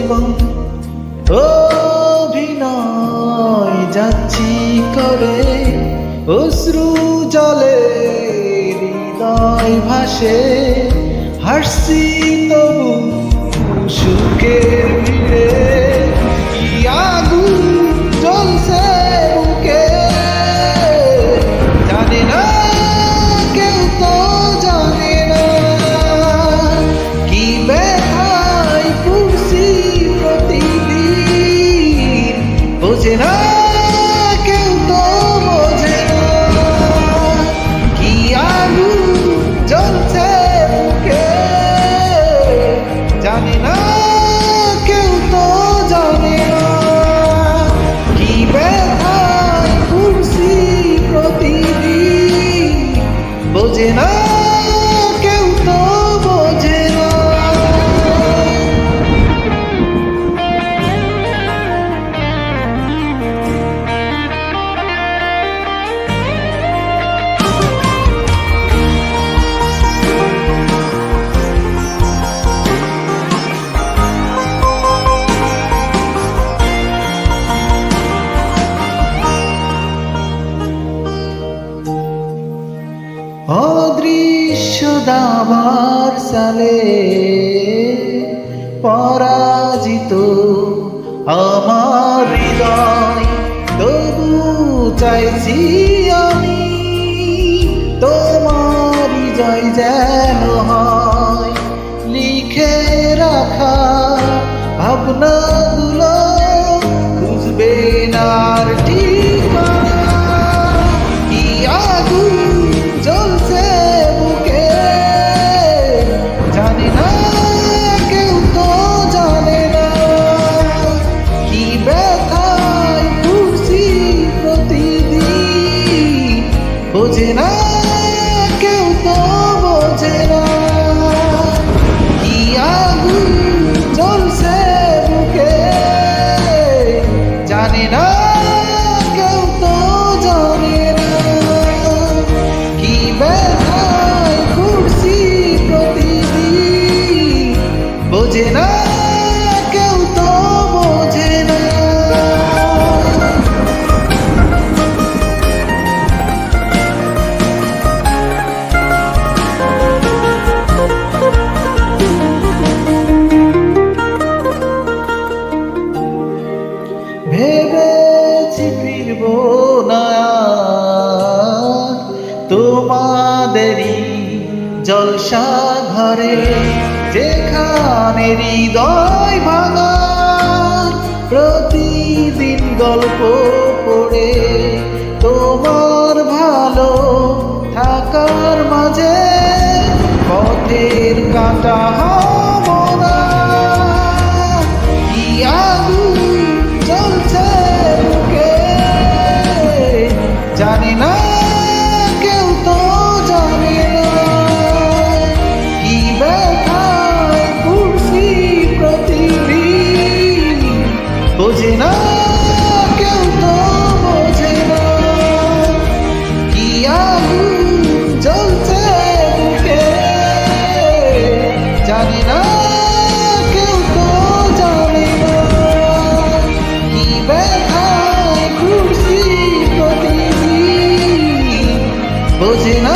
জীবন অভিনয় যাচ্ছি করে, অশ্রু জলে হৃদয় ভাসে, হাসছি তবু সুখের ভিড়ে, কি আগুন জ্বলছে বুকে জানে না কেউ, তো জানে না কি ব্যথায় পুষি প্রতিদিন, বোঝে না কেউ, তো বোঝে না কি আগুন জ্বলছে বুকে জানে না কেউ, তো জানে না কি ব্যথায় পুষি প্রতিদিন, বোঝে না কেউ, তো বোঝে না। অদৃশ্য দাবার সালে পরাজিত আমার হৃদয়, তবু চাইছি আমি তোমার জয় যেন হয়, লিখে রাখা ভাবনাগুলো খুঁজবে না আর ঠিকানা, কি আগুন জ্বলছে বুকে জানে না কেউ, তো জানে না কি ব্যথায় পুষি প্রতিদিন, বোঝে না কেউ, তো বোঝে না কি আগুন জ্বলছে বুকে জানে না কেউ, তো জানে না কি ব্যথায় পুষি প্রতিদিন, বোঝে না কেউ, তো বোঝে না। ভেবেছি ফিরব না আর তোমাদেরই জলসা ঘরে, যেখানে হৃদয় ভাঙা প্রতিদিন গল্প পড়ে, তোমার ভালো থাকার মাঝে পথের কাঁটা হব না, কি আগুন জ্বলছে বুকে জানি না কেউ, তো জানে না কি ব্যথায় পুষি প্রতিদিন, বোঝে না কেউ, তো বোঝে না কি আগুন জ্বলছে বুকে জানি না কেউ, তো জানে না কি ব্যথায় পুষি প্রতিদিন, বোঝে না।